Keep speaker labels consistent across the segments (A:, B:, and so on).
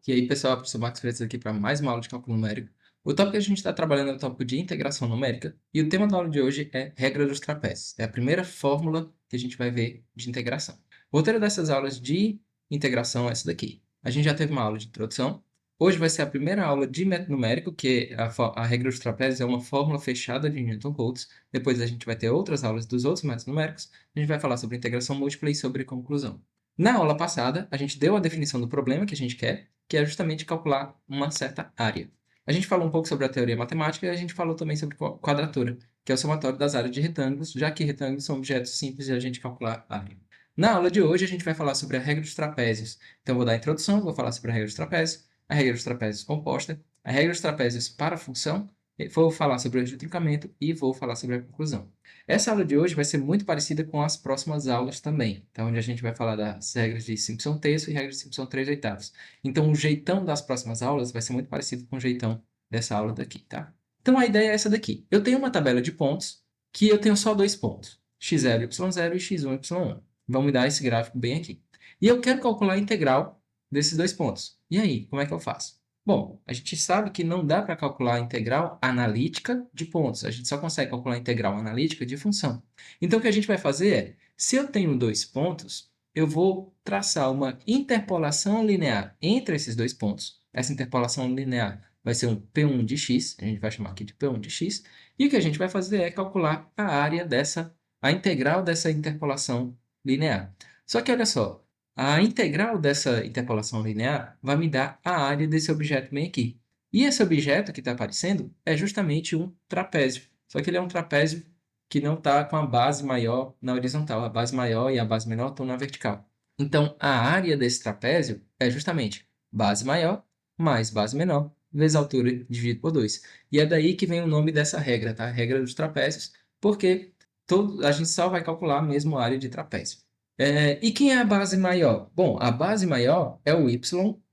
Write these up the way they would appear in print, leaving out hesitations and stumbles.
A: E aí, pessoal, professor Marcos Freitas aqui para mais uma aula de cálculo numérico. O tópico que a gente está trabalhando é o tópico de integração numérica, e o tema da aula de hoje é regra dos trapézios. É a primeira fórmula que a gente vai ver de integração. O roteiro dessas aulas de integração é essa daqui. A gente já teve uma aula de introdução. Hoje vai ser a primeira aula de método numérico, que a regra dos trapézios é uma fórmula fechada de Newton-Cotes. Depois a gente vai ter outras aulas dos outros métodos numéricos. A gente vai falar sobre integração múltipla e sobre conclusão. Na aula passada, a gente deu a definição do problema que a gente quer, que é justamente calcular uma certa área. A gente falou um pouco sobre a teoria matemática e a gente falou também sobre quadratura, que é o somatório das áreas de retângulos, já que retângulos são objetos simples de a gente calcular a área. Na aula de hoje, a gente vai falar sobre a regra dos trapézios. Então, eu vou dar a introdução, vou falar sobre a regra dos trapézios, a regra dos trapézios composta, a regra dos trapézios para a função, vou falar sobre o eixo de truncamento e vou falar sobre a conclusão. Essa aula de hoje vai ser muito parecida com as próximas aulas também, tá? Onde a gente vai falar das regras de Simpson terço e regras de Simpson 3/8. Então, o jeitão das próximas aulas vai ser muito parecido com o jeitão dessa aula daqui, tá? Então, a ideia é essa daqui. Eu tenho uma tabela de pontos que eu tenho só dois pontos, x0, y0 e x1, y1. Vamos dar esse gráfico bem aqui. E eu quero calcular a integral desses dois pontos. E aí, como é que eu faço? Bom, a gente sabe que não dá para calcular a integral analítica de pontos. A gente só consegue calcular a integral analítica de função. Então, o que a gente vai fazer é, se eu tenho dois pontos, eu vou traçar uma interpolação linear entre esses dois pontos. Essa interpolação linear vai ser um P1 de x, a gente vai chamar aqui de P1 de x, e o que a gente vai fazer é calcular a área a integral dessa interpolação linear. Só que olha só, a integral dessa interpolação linear vai me dar a área desse objeto bem aqui. E esse objeto que está aparecendo é justamente um trapézio. Só que ele é um trapézio que não está com a base maior na horizontal. A base maior e a base menor estão na vertical. Então, a área desse trapézio é justamente base maior mais base menor vezes altura dividido por 2. E é daí que vem o nome dessa regra, tá? A regra dos trapézios, porque a gente só vai calcular mesmo a área de trapézio. E quem é a base maior? Bom, a base maior é o y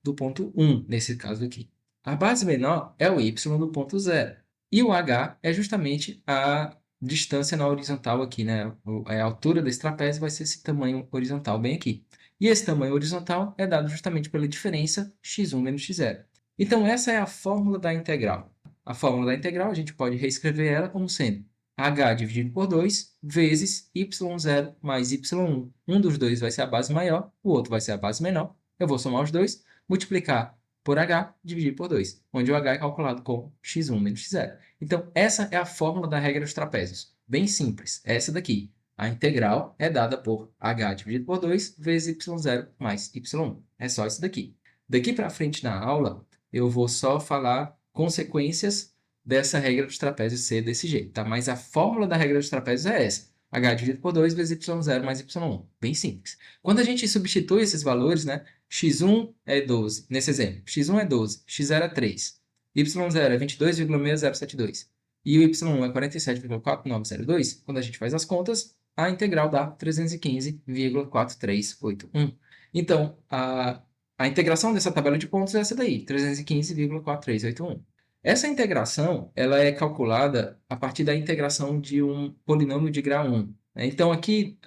A: do ponto 1, nesse caso aqui. A base menor é o y do ponto 0. E o h é justamente a distância na horizontal aqui, né? A altura desse trapézio vai ser esse tamanho horizontal bem aqui. E esse tamanho horizontal é dado justamente pela diferença x1 menos x0. Então, essa é a fórmula da integral. A fórmula da integral, a gente pode reescrever ela como sendo h dividido por 2 vezes y0 mais y1. Um dos dois vai ser a base maior, o outro vai ser a base menor. Eu vou somar os dois, multiplicar por h, dividir por 2, onde o h é calculado como x1 menos x0. Então, essa é a fórmula da regra dos trapézios. Bem simples, essa daqui. A integral é dada por h dividido por 2 vezes y0 mais y1. É só isso daqui. Daqui para frente na aula, eu vou só falar consequências dessa regra dos trapézios ser desse jeito, tá? Mas a fórmula da regra dos trapézios é essa. H dividido por 2 vezes y0 mais y1. Bem simples. Quando a gente substitui esses valores, né? x1 é 12, nesse exemplo. x1 é 12, x0 é 3. y0 é 22,6072. E o y1 é 47,4902. Quando a gente faz as contas, a integral dá 315,4381. Então, a integração dessa tabela de pontos é essa daí, 315,4381. Essa integração ela é calculada a partir da integração de um polinômio de grau 1. Então, aqui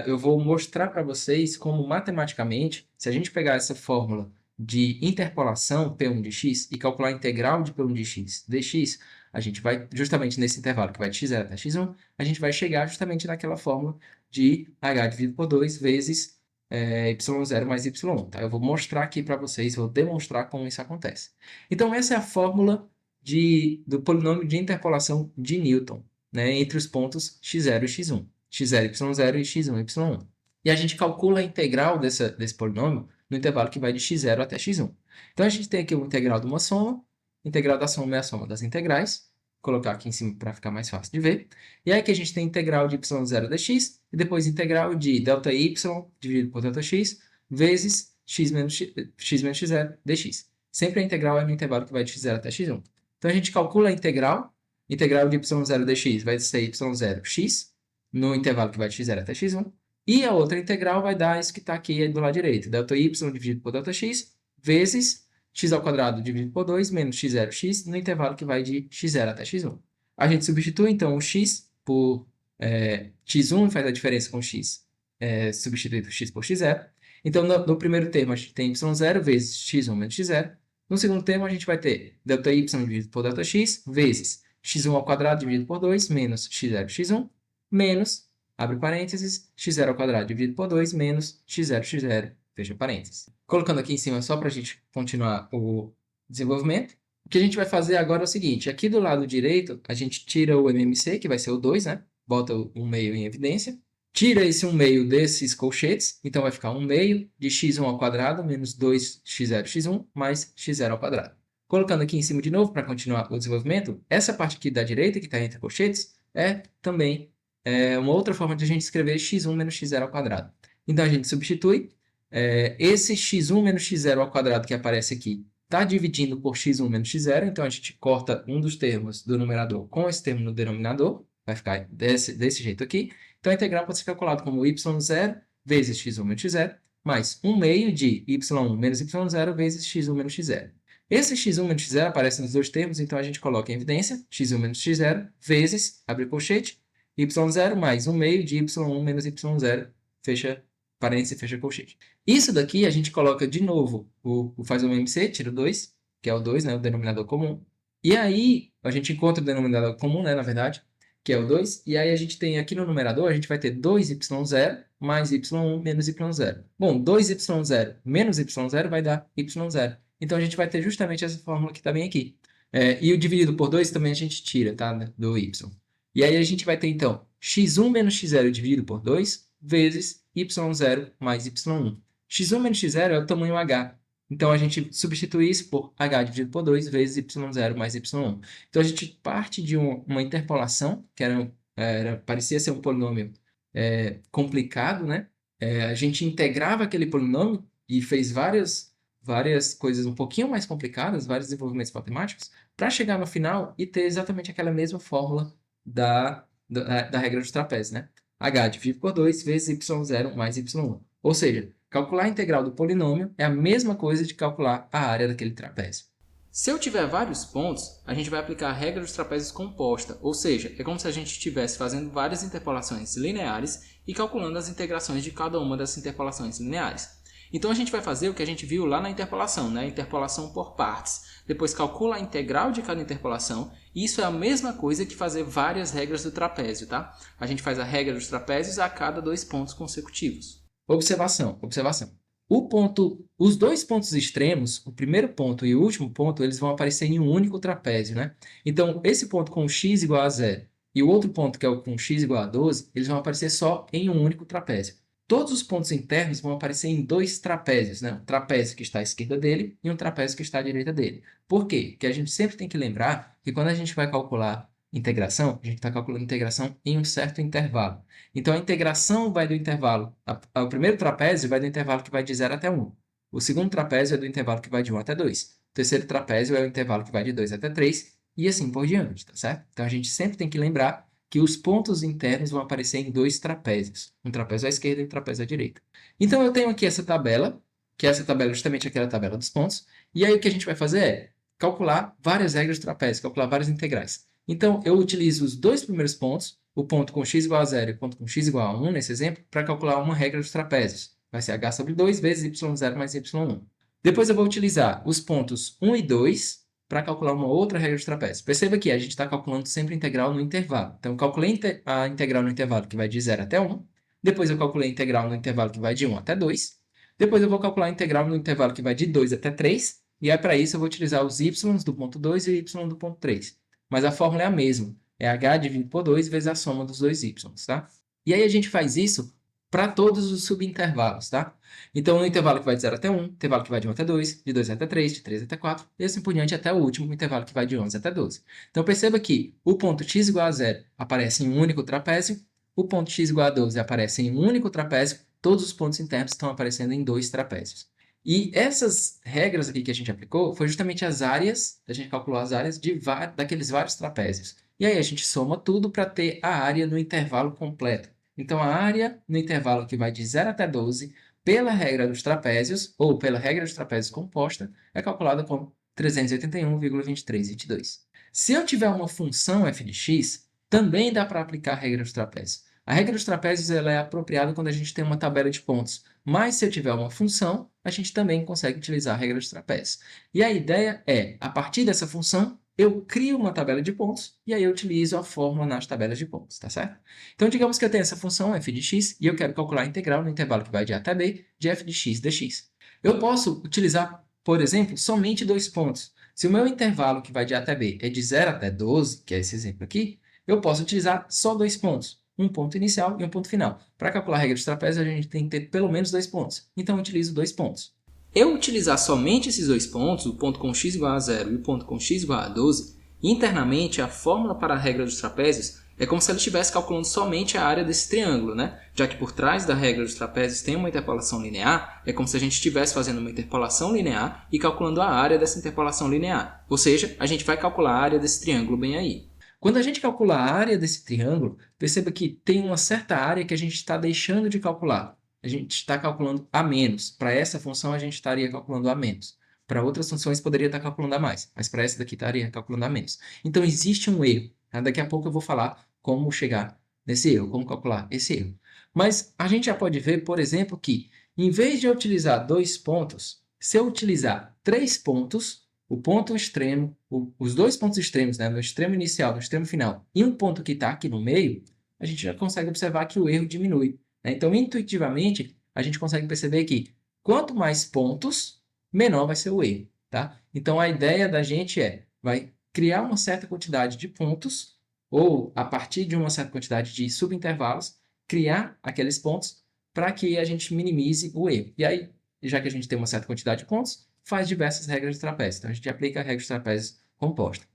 A: eu vou mostrar para vocês como matematicamente, se a gente pegar essa fórmula de interpolação P1 de x e calcular a integral de P1 de x dx, a gente vai justamente nesse intervalo que vai de x0 até x1, a gente vai chegar justamente naquela fórmula de h dividido por 2 vezes y0 mais y1. Tá? Eu vou mostrar aqui para vocês, vou demonstrar como isso acontece. Então, essa é a fórmula do polinômio de interpolação de Newton, né, entre os pontos x0 e x1. x0, y0 e x1, y1. E a gente calcula a integral desse polinômio no intervalo que vai de x0 até x1. Então, a gente tem aqui o integral de uma soma. A integral da soma é a soma das integrais. Vou colocar aqui em cima para ficar mais fácil de ver. E aí aqui a gente tem integral de y0 dx, e depois integral de ΔY dividido por ΔX, vezes x menos x0 dx. Sempre a integral é no intervalo que vai de x0 até x1. Então, a gente calcula a integral de y0 dx vai ser y0x, no intervalo que vai de x0 até x1. E a outra integral vai dar isso que está aqui do lado direito, ΔY dividido por ΔX, vezes x ao quadrado dividido por 2 menos x0x, no intervalo que vai de x0 até x1. A gente substitui, então, o x por x1, faz a diferença com x, substituído x por x0. Então, no primeiro termo, a gente tem y0 vezes x1 menos x0. No segundo termo, a gente vai ter ΔY dividido por Δx vezes x1 ao quadrado dividido por 2 menos x0 x1 menos, abre parênteses, x0 ao quadrado dividido por 2 menos x0 x0, fecha parênteses. Colocando aqui em cima só para a gente continuar o desenvolvimento, o que a gente vai fazer agora é o seguinte, aqui do lado direito, a gente tira o MMC, que vai ser o 2, né? Bota o 1/2 em evidência. Tira esse 1/2 desses colchetes, então vai ficar 1/2 de x1 ao quadrado menos 2x0 x1 mais x0 ao quadrado. Colocando aqui em cima de novo para continuar o desenvolvimento, essa parte aqui da direita, que está entre colchetes, é também uma outra forma de a gente escrever x1 menos x0 ao quadrado. Então a gente substitui esse x1 menos x0 ao quadrado que aparece aqui, está dividindo por x1 menos x0, então a gente corta um dos termos do numerador com esse termo no denominador, vai ficar desse jeito aqui. Então, a integral pode ser calculada como y0 vezes x1 menos x0, mais 1/2 de y1 menos y0 vezes x1 menos x0. Esse x1 menos x0 aparece nos dois termos, então a gente coloca em evidência x1 menos x0 vezes, abre colchete, y0 mais 1/2 de y1 menos y0, fecha parênteses, fecha colchete. Isso daqui a gente coloca de novo, faz o MMC, tira o 2, que é o 2, né, o denominador comum. E aí, a gente encontra o denominador comum, né, na verdade, que é o 2, e aí a gente tem aqui no numerador, a gente vai ter 2y0 mais y1 menos y0. Bom, 2y0 menos y0 vai dar y0. Então, a gente vai ter justamente essa fórmula que está bem aqui. E o dividido por 2 também a gente tira, tá, do y. E aí a gente vai ter, então, x1 menos x0 dividido por 2 vezes y0 mais y1. x1 menos x0 é o tamanho h. Então, a gente substitui isso por h dividido por 2 vezes y0 mais y1. Então, a gente parte de uma interpolação, que parecia ser um polinômio complicado, né? A gente integrava aquele polinômio e fez várias coisas um pouquinho mais complicadas, vários desenvolvimentos matemáticos, para chegar no final e ter exatamente aquela mesma fórmula da regra dos trapézios, né? h dividido por 2 vezes y0 mais y1. Ou seja, calcular a integral do polinômio é a mesma coisa de calcular a área daquele trapézio. Se eu tiver vários pontos, a gente vai aplicar a regra dos trapézios composta, ou seja, é como se a gente estivesse fazendo várias interpolações lineares e calculando as integrações de cada uma dessas interpolações lineares. Então a gente vai fazer o que a gente viu lá na interpolação, né? Interpolação por partes. Depois calcula a integral de cada interpolação, e isso é a mesma coisa que fazer várias regras do trapézio, tá? A gente faz a regra dos trapézios a cada 2 pontos consecutivos. Observação. Os dois pontos extremos, o primeiro ponto e o último ponto, eles vão aparecer em um único trapézio, né? Então, esse ponto com x igual a 0 e o outro ponto, que é o com x igual a 12, eles vão aparecer só em um único trapézio. Todos os pontos internos vão aparecer em dois trapézios, né? Um trapézio que está à esquerda dele e um trapézio que está à direita dele. Por quê? Porque a gente sempre tem que lembrar que quando a gente vai calcular integração, a gente está calculando integração em um certo intervalo. Então, a integração vai do intervalo... O primeiro trapézio vai do intervalo que vai de 0 até 1. O segundo trapézio é do intervalo que vai de 1 até 2. O terceiro trapézio é o intervalo que vai de 2 até 3 e assim por diante, tá certo? Então, a gente sempre tem que lembrar que os pontos internos vão aparecer em dois trapézios. Um trapézio à esquerda e um trapézio à direita. Então, eu tenho aqui essa tabela, que essa tabela é justamente aquela tabela dos pontos. E aí, o que a gente vai fazer é calcular várias regras de trapézio, calcular várias integrais. Então, eu utilizo os dois primeiros pontos, o ponto com x igual a 0 e o ponto com x igual a 1, nesse exemplo, para calcular uma regra dos trapézios. Vai ser h sobre 2 vezes y0 mais y1. Depois eu vou utilizar os pontos 1 e 2 para calcular uma outra regra de trapézio. Perceba que a gente está calculando sempre a integral no intervalo. Então, eu calculei a integral no intervalo que vai de 0 até 1. Depois eu calculei a integral no intervalo que vai de 1 até 2. Depois eu vou calcular a integral no intervalo que vai de 2 até 3. E aí, para isso, eu vou utilizar os y do ponto 2 e o y do ponto 3. Mas a fórmula é a mesma. É h dividido por 2 vezes a soma dos dois y, tá? E aí a gente faz isso para todos os subintervalos, tá? Então, no intervalo que vai de 0 até 1, intervalo que vai de 1 até 2, de 2 até 3, de 3 até 4, e assim por diante até o último intervalo que vai de 11 até 12. Então, perceba que o ponto x igual a 0 aparece em um único trapézio, o ponto x igual a 12 aparece em um único trapézio, todos os pontos internos estão aparecendo em dois trapézios. E essas regras aqui que a gente aplicou foi justamente as áreas, a gente calculou as áreas daqueles vários trapézios. E aí a gente soma tudo para ter a área no intervalo completo. Então, a área no intervalo que vai de 0 até 12, pela regra dos trapézios, ou pela regra dos trapézios composta, é calculada como 381,2322. Se eu tiver uma função f de x, também dá para aplicar a regra dos trapézios. A regra dos trapézios ela é apropriada quando a gente tem uma tabela de pontos. Mas se eu tiver uma função, a gente também consegue utilizar a regra dos trapézios. E a ideia é, a partir dessa função, eu crio uma tabela de pontos e aí eu utilizo a fórmula nas tabelas de pontos, tá certo? Então, digamos que eu tenho essa função f de x e eu quero calcular a integral no intervalo que vai de a até b de f de x dx. Eu posso utilizar, por exemplo, somente dois pontos. Se o meu intervalo que vai de a até b é de 0 até 12, que é esse exemplo aqui, eu posso utilizar só dois pontos, um ponto inicial e um ponto final. Para calcular a regra dos trapézios, a gente tem que ter pelo menos dois pontos. Então, eu utilizo dois pontos. Eu utilizar somente esses dois pontos, o ponto com x igual a 0 e o ponto com x igual a 12, internamente a fórmula para a regra dos trapézios é como se ela estivesse calculando somente a área desse triângulo, né? Já que por trás da regra dos trapézios tem uma interpolação linear, é como se a gente estivesse fazendo uma interpolação linear e calculando a área dessa interpolação linear. Ou seja, a gente vai calcular a área desse triângulo bem aí. Quando a gente calcula a área desse triângulo, perceba que tem uma certa área que a gente está deixando de calcular. A gente está calculando a menos. Para essa função, a gente estaria calculando a menos. Para outras funções, poderia estar calculando a mais, mas para essa daqui estaria calculando a menos. Então, existe um erro. Tá? Daqui a pouco eu vou falar como chegar nesse erro, como calcular esse erro. Mas a gente já pode ver, por exemplo, que em vez de eu utilizar dois pontos, se eu utilizar três pontos, o ponto extremo, os dois pontos extremos, né, no extremo inicial, no extremo final, e um ponto que está aqui no meio, a gente já consegue observar que o erro diminui. Né? Então, intuitivamente, a gente consegue perceber que quanto mais pontos, menor vai ser o erro. Tá? Então, a ideia da gente vai criar uma certa quantidade de pontos, ou a partir de uma certa quantidade de subintervalos, criar aqueles pontos para que a gente minimize o erro. E aí, já que a gente tem uma certa quantidade de pontos, faz diversas regras de trapézio. Então, a gente aplica a regra de trapézio composta.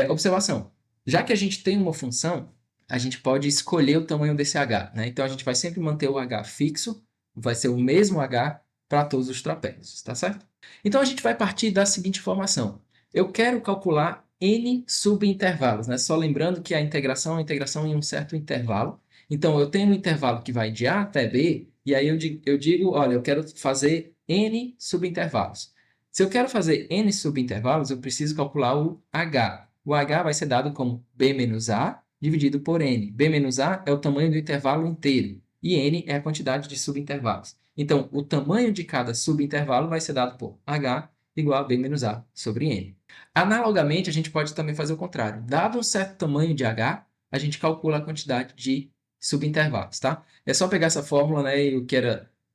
A: Observação. Já que a gente tem uma função, a gente pode escolher o tamanho desse h. Né? Então, a gente vai sempre manter o h fixo, vai ser o mesmo h para todos os trapézios, tá certo? Então, a gente vai partir da seguinte informação. Eu quero calcular n subintervalos, né? Só lembrando que a integração é uma integração em um certo intervalo. Então, eu tenho um intervalo que vai de a até b, e aí eu digo, olha, eu quero fazer n subintervalos. Se eu quero fazer n subintervalos, eu preciso calcular o h. O h vai ser dado como b menos a dividido por n. b menos a é o tamanho do intervalo inteiro, e n é a quantidade de subintervalos. Então, o tamanho de cada subintervalo vai ser dado por h igual a b menos a sobre n. Analogamente, a gente pode também fazer o contrário. Dado um certo tamanho de h, a gente calcula a quantidade de subintervalos, tá? É só pegar essa fórmula, né, e o que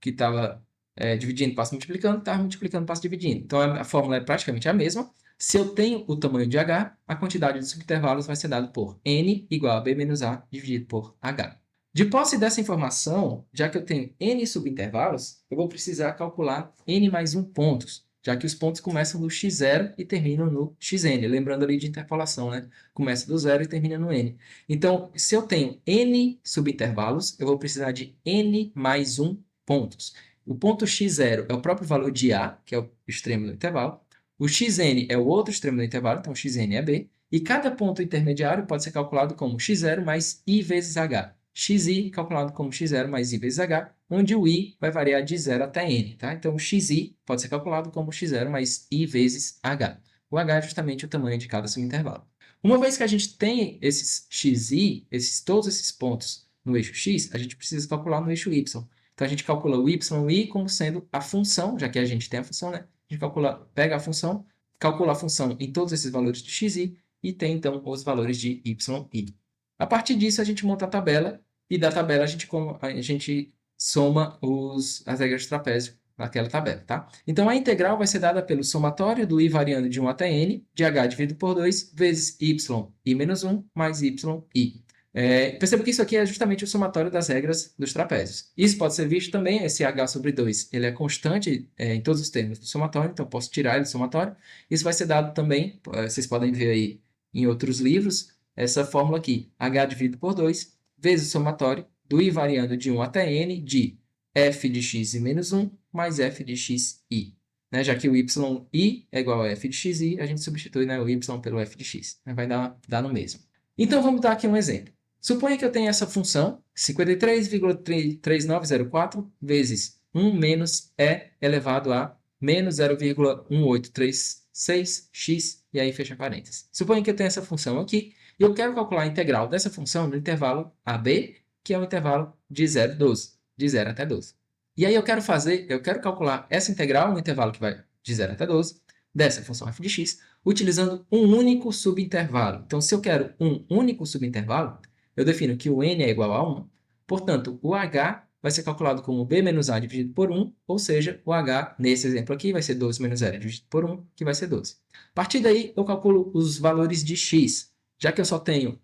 A: estava dividindo, passo multiplicando, estava multiplicando, passo dividindo. Então, a fórmula é praticamente a mesma. Se eu tenho o tamanho de h, a quantidade de subintervalos vai ser dada por n igual a b menos a dividido por h. De posse dessa informação, já que eu tenho n subintervalos, eu vou precisar calcular n mais 1 pontos, já que os pontos começam no x0 e terminam no xn. Lembrando ali de interpolação, né? Começa do 0 e termina no n. Então, se eu tenho n subintervalos, eu vou precisar de n mais 1 pontos. O ponto x0 é o próprio valor de a, que é o extremo do intervalo. O xn é o outro extremo do intervalo, então xn é b. E cada ponto intermediário pode ser calculado como x0 mais i vezes h. xi calculado como x0 mais i vezes h, onde o i vai variar de 0 até n. Tá? Então, o xi pode ser calculado como x0 mais i vezes h. O h é justamente o tamanho de cada subintervalo. Uma vez que a gente tem esses xi, todos esses pontos no eixo x, a gente precisa calcular no eixo y. Então, a gente calcula o y como sendo a função, já que a gente tem a função, né? A gente pega a função, calcula a função em todos esses valores de xi e tem, então, os valores de yi. A partir disso, a gente monta a tabela e da tabela a gente soma as regras de trapézio naquela tabela, tá? Então, a integral vai ser dada pelo somatório do i variando de 1 até n, de h dividido por 2, vezes i menos 1, mais yi. Perceba que isso aqui é justamente o somatório das regras dos trapézios. Isso pode ser visto também, esse h sobre 2, ele é constante em todos os termos do somatório, então posso tirar ele do somatório. Isso vai ser dado também, vocês podem ver aí em outros livros, essa fórmula aqui, h dividido por 2, vezes o somatório do i variando de 1 até n, de f de x menos 1, mais f de xi. Né? Já que o yi é igual a f de xi, a gente substitui, né, o y pelo f de x. Vai dar no mesmo. Então, vamos dar aqui um exemplo. Suponha que eu tenha essa função, 53,3904 vezes 1 menos e elevado a menos 0,1836x, e aí fecha parênteses. Suponha que eu tenha essa função aqui, e eu quero calcular a integral dessa função no intervalo AB, que é o intervalo de 0 até 12. E aí eu quero calcular essa integral no intervalo que vai de 0 até 12, dessa função f de x, utilizando um único subintervalo. Então, se eu quero um único subintervalo, eu defino que o n é igual a 1, portanto, o h vai ser calculado como b menos a dividido por 1, ou seja, o h, nesse exemplo aqui, vai ser 12 menos 0 dividido por 1, que vai ser 12. A partir daí, eu calculo os valores de x. Já que eu só tenho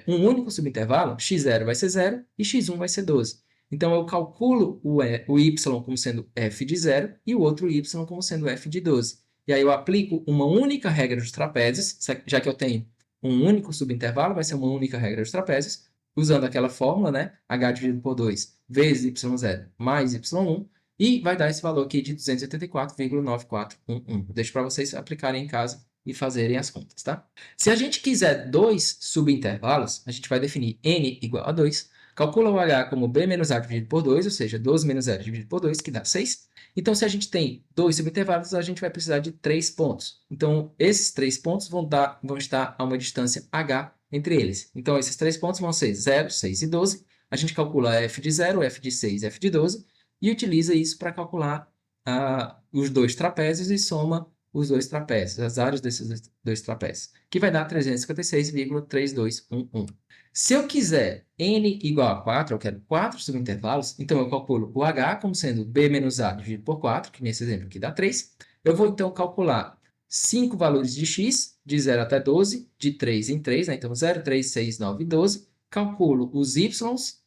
A: um único subintervalo, x0 vai ser 0 e x1 vai ser 12. Então, eu calculo o y como sendo f de 0 e o outro y como sendo f de 12. E aí eu aplico uma única regra dos trapézios, já que eu tenho um único subintervalo, vai ser uma única regra dos trapézios, usando aquela fórmula, né? H dividido por 2 vezes y0 mais y1, e vai dar esse valor aqui de 284,9411. Deixo para vocês aplicarem em casa e fazerem as contas, tá? Se a gente quiser dois subintervalos, a gente vai definir n igual a 2, calcula o h como b menos a dividido por 2, ou seja, 12 menos 0 dividido por 2, que dá 6. Então, se a gente tem dois subintervalos, a gente vai precisar de 3 pontos. Então, esses 3 pontos vão estar a uma distância h entre eles. Então, esses 3 pontos vão ser 0, 6 e 12. A gente calcula f de 0, f de 6 e f de 12 e utiliza isso para calcular os dois trapézios e soma os dois trapézios, as áreas desses dois trapézios, que vai dar 356,3211. Se eu quiser n igual a 4, eu quero 4 subintervalos, então eu calculo o h como sendo b menos a dividido por 4, que nesse exemplo aqui dá 3. Eu vou então calcular 5 valores de x, de 0 até 12, de 3 em 3, né? Então 0, 3, 6, 9 e 12. Calculo os y's,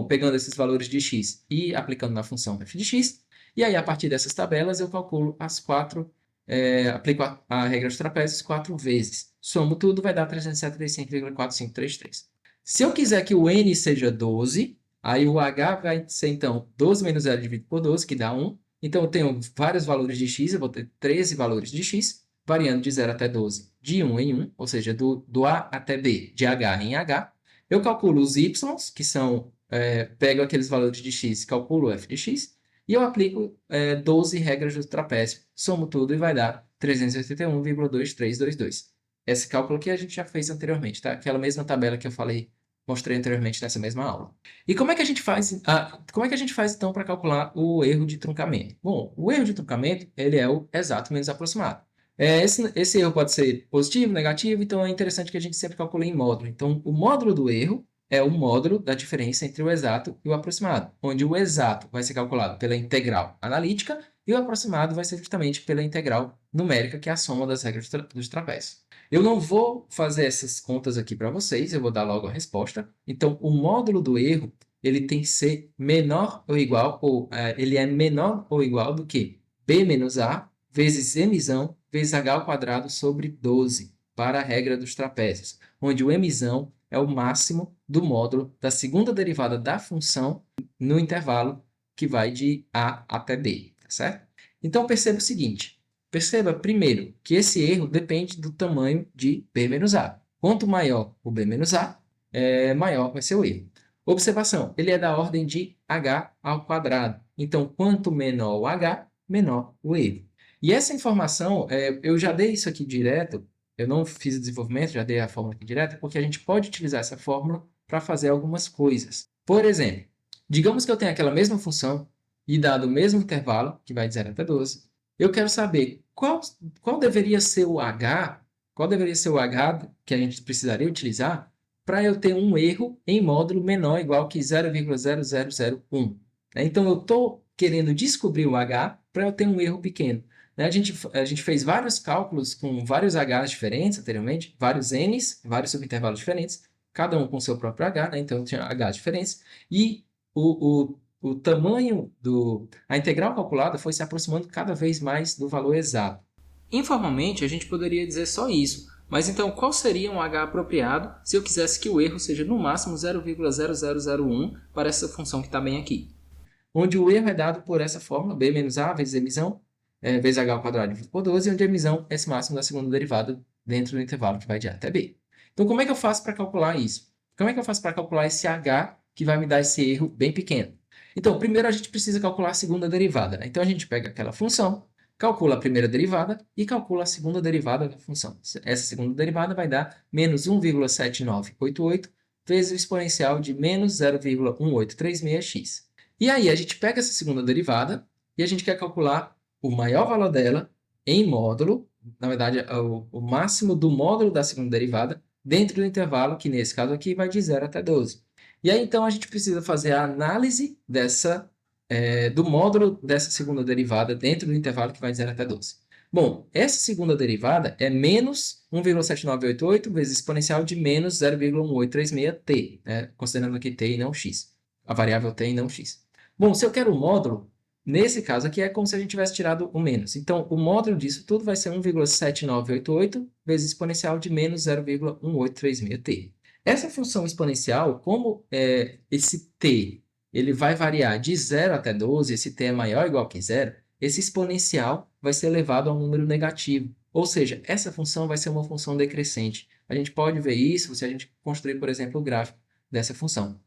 A: pegando esses valores de x e aplicando na função f de x. E aí, a partir dessas tabelas, eu calculo aplico a regra dos trapézios 4 vezes. Somo tudo, vai dar 375,4533. Se eu quiser que o n seja 12, aí o h vai ser, então, 12 menos 0 dividido por 12, que dá 1. Então, eu tenho vários valores de x, eu vou ter 13 valores de x, variando de 0 até 12, de 1 em 1, ou seja, do a até b, de h em h. Eu calculo os y's, que são, pego aqueles valores de x, calculo f de x, e eu aplico 12 regras do trapézio, somo tudo e vai dar 381,2322. Esse cálculo que a gente já fez anteriormente, tá? Aquela mesma tabela que eu mostrei anteriormente nessa mesma aula. E como é que a gente faz, então para calcular o erro de truncamento? Bom, o erro de truncamento, ele é o exato menos aproximado. Esse erro pode ser positivo, negativo, então é interessante que a gente sempre calcule em módulo. Então, o módulo do erro é o módulo da diferença entre o exato e o aproximado, onde o exato vai ser calculado pela integral analítica e o aproximado vai ser justamente pela integral numérica, que é a soma das regras dos trapézios. Eu não vou fazer essas contas aqui para vocês, eu vou dar logo a resposta. Então, o módulo do erro, ele tem que ser menor ou igual, ele é menor ou igual do que b menos a vezes mzão vezes h ao quadrado sobre 12, para a regra dos trapézios, onde o mzão é o máximo do módulo da segunda derivada da função no intervalo que vai de a até b, tá certo? Então, perceba o seguinte. Perceba, primeiro, que esse erro depende do tamanho de b menos a. Quanto maior o b menos a, maior vai ser o erro. Observação, ele é da ordem de h ao quadrado. Então, quanto menor o h, menor o erro. E essa informação, eu já dei isso aqui direto, eu não fiz o desenvolvimento, já dei a fórmula aqui direto, porque a gente pode utilizar essa fórmula para fazer algumas coisas. Por exemplo, digamos que eu tenho aquela mesma função e dado o mesmo intervalo, que vai de 0 até 12, eu quero saber qual deveria ser o h, que a gente precisaria utilizar para eu ter um erro em módulo menor ou igual que 0,0001. Então, eu estou querendo descobrir o h para eu ter um erro pequeno. A gente fez vários cálculos com vários h's diferentes anteriormente, vários n's, vários subintervalos diferentes, cada um com seu próprio h, né? Então tinha h's diferentes, e o tamanho a integral calculada foi se aproximando cada vez mais do valor exato. Informalmente, a gente poderia dizer só isso, mas então qual seria um h apropriado se eu quisesse que o erro seja no máximo 0,0001 para essa função que está bem aqui? Onde o erro é dado por essa fórmula, b menos a vezes mzão, vezes h ao quadrado dividido por 12, onde mzão é esse máximo da segunda derivada dentro do intervalo que vai de a até b. Então, como é que eu faço para calcular isso? Como é que eu faço para calcular esse h que vai me dar esse erro bem pequeno? Então, primeiro a gente precisa calcular a segunda derivada, né? Então, a gente pega aquela função, calcula a primeira derivada e calcula a segunda derivada da função. Essa segunda derivada vai dar menos 1,7988 vezes o exponencial de menos 0,1836x. E aí a gente pega essa segunda derivada e a gente quer calcular o maior valor dela em módulo, na verdade, o máximo do módulo da segunda derivada, dentro do intervalo, que nesse caso aqui vai de 0 até 12. E aí, então, a gente precisa fazer a análise do módulo dessa segunda derivada dentro do intervalo que vai de 0 até 12. Bom, essa segunda derivada é menos 1,7988 vezes exponencial de menos 0,1836t, né? Considerando aqui t e não x, a variável t e não x. Bom, se eu quero o módulo, nesse caso aqui é como se a gente tivesse tirado o menos. Então, o módulo disso tudo vai ser 1,7988 vezes exponencial de menos 0,1836t. Essa função exponencial, como esse t ele vai variar de 0 até 12, esse t é maior ou igual que zero, esse exponencial vai ser elevado a um número negativo. Ou seja, essa função vai ser uma função decrescente. A gente pode ver isso se a gente construir, por exemplo, o gráfico dessa função,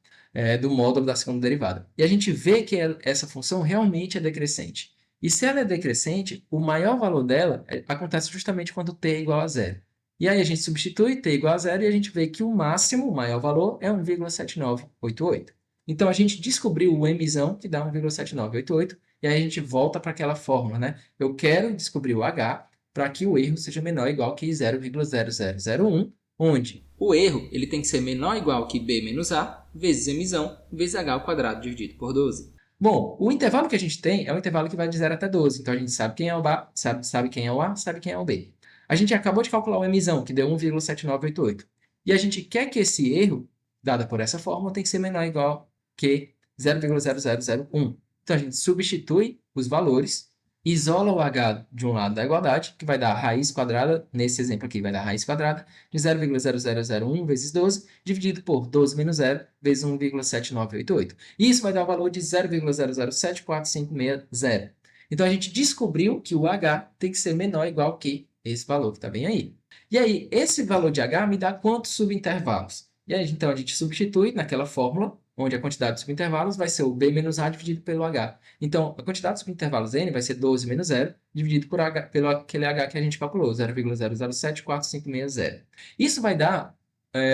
A: do módulo da segunda derivada. E a gente vê que essa função realmente é decrescente. E se ela é decrescente, o maior valor dela acontece justamente quando t é igual a zero. E aí a gente substitui t igual a zero e a gente vê que o máximo, o maior valor, é 1,7988. Então, a gente descobriu o mzão, que dá 1,7988, e aí a gente volta para aquela fórmula, né? Eu quero descobrir o h para que o erro seja menor ou igual que 0,0001, onde o erro ele tem que ser menor ou igual que b menos a vezes mzão vezes h ao quadrado dividido por 12. Bom, o intervalo que a gente tem é um intervalo que vai de 0 até 12, então a gente sabe quem é o a, sabe quem é o a, sabe quem é o b. A gente acabou de calcular o mzão, que deu 1,7988. E a gente quer que esse erro, dado por essa fórmula, tem que ser menor ou igual que 0,0001. Então, a gente substitui os valores, isola o h de um lado da igualdade, que vai dar a raiz quadrada, nesse exemplo aqui vai dar a raiz quadrada, de 0,0001 vezes 12, dividido por 12 menos 0, vezes 1,7988. E isso vai dar o valor de 0,00745560. Então, a gente descobriu que o h tem que ser menor ou igual que esse valor que está bem aí. E aí, esse valor de h me dá quantos subintervalos? E aí, então, a gente substitui naquela fórmula, onde a quantidade de subintervalos vai ser o b menos a dividido pelo h. Então, a quantidade de subintervalos n vai ser 12 menos 0, dividido pelo aquele h que a gente calculou, 0,00745560. Isso vai dar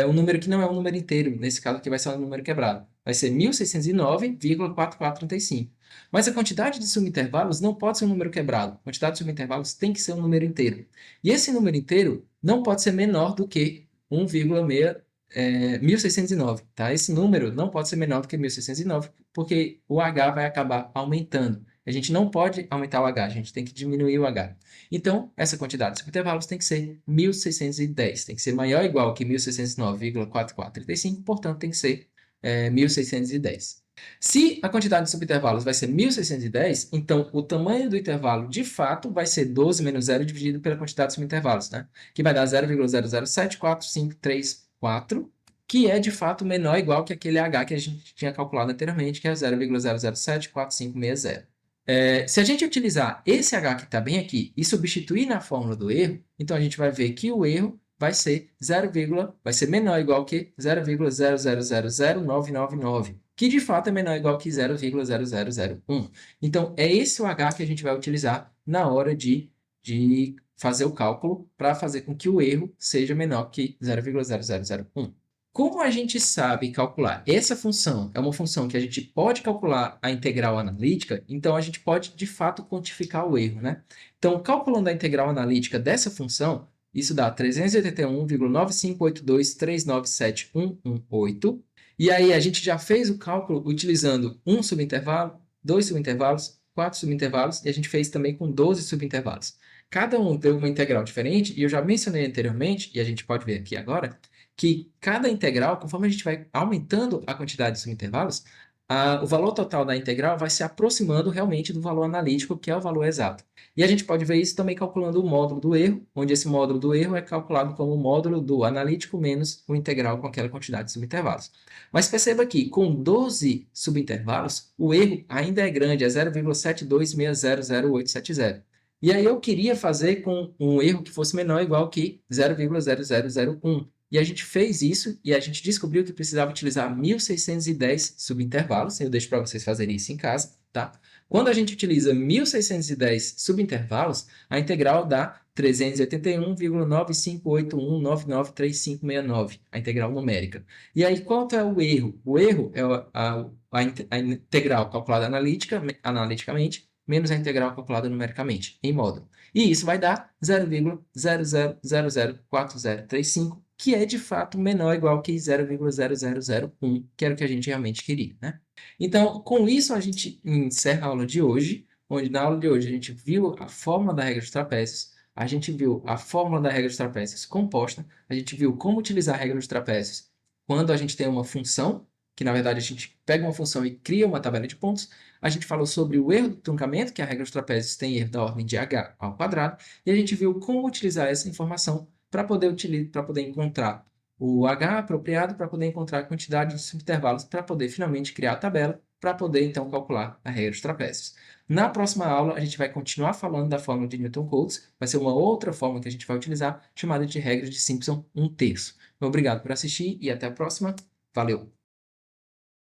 A: um número que não é um número inteiro, nesse caso aqui vai ser um número quebrado. Vai ser 1609,4435. Mas a quantidade de subintervalos não pode ser um número quebrado. A quantidade de subintervalos tem que ser um número inteiro. E esse número inteiro não pode ser menor do que 1609, tá? Esse número não pode ser menor do que 1609, porque o h vai acabar aumentando. A gente não pode aumentar o h, a gente tem que diminuir o h. Então, essa quantidade de subintervalos tem que ser 1610, tem que ser maior ou igual que 1609,4435, portanto, tem que ser 1610. Se a quantidade de subintervalos vai ser 1610, então o tamanho do intervalo, de fato, vai ser 12 menos 0 dividido pela quantidade de subintervalos, né? Que vai dar 0,00745534, que é, de fato, menor ou igual que aquele h que a gente tinha calculado anteriormente, que é 0,0074560. Se a gente utilizar esse h que está bem aqui e substituir na fórmula do erro, então a gente vai ver que o erro vai ser vai ser menor ou igual que 0,0000999, que de fato é menor ou igual que 0,0001. Então, é esse o h que a gente vai utilizar na hora de fazer o cálculo para fazer com que o erro seja menor que 0,0001. Como a gente sabe calcular essa função, é uma função que a gente pode calcular a integral analítica, então a gente pode, de fato, quantificar o erro, né? Então, calculando a integral analítica dessa função, isso dá 381,9582397118. E aí a gente já fez o cálculo utilizando um subintervalo, dois subintervalos, quatro subintervalos, e a gente fez também com 12 subintervalos. Cada um deu uma integral diferente, e eu já mencionei anteriormente, e a gente pode ver aqui agora, que cada integral, conforme a gente vai aumentando a quantidade de subintervalos, o valor total da integral vai se aproximando realmente do valor analítico, que é o valor exato. E a gente pode ver isso também calculando o módulo do erro, onde esse módulo do erro é calculado como o módulo do analítico menos o integral com aquela quantidade de subintervalos. Mas perceba que com 12 subintervalos, o erro ainda é grande, é 0,72600870. E aí eu queria fazer com um erro que fosse menor ou igual que 0,0001. E a gente fez isso e a gente descobriu que precisava utilizar 1610 subintervalos. Eu deixo para vocês fazerem isso em casa, tá? Quando a gente utiliza 1610 subintervalos, a integral dá 381,9581993569, a integral numérica. E aí, qual é o erro? O erro é a integral calculada analiticamente menos a integral calculada numericamente, em módulo. E isso vai dar 0,00004035, que é de fato menor ou igual que 0,0001, que era o que a gente realmente queria, né? Então, com isso, a gente encerra a aula de hoje, onde na aula de hoje a gente viu a fórmula da regra dos trapézios, a gente viu a fórmula da regra dos trapézios composta, a gente viu como utilizar a regra dos trapézios quando a gente tem uma função, que na verdade a gente pega uma função e cria uma tabela de pontos. A gente falou sobre o erro do truncamento, que a regra dos trapézios tem erro da ordem de h ao quadrado, e a gente viu como utilizar essa informação para poder encontrar o h apropriado, para poder encontrar a quantidade de subintervalos, para poder finalmente criar a tabela, para poder então calcular a regra dos trapézios. Na próxima aula, a gente vai continuar falando da fórmula de Newton-Cotes, vai ser uma outra fórmula que a gente vai utilizar, chamada de regra de Simpson 1/3. Obrigado por assistir e até a próxima. Valeu!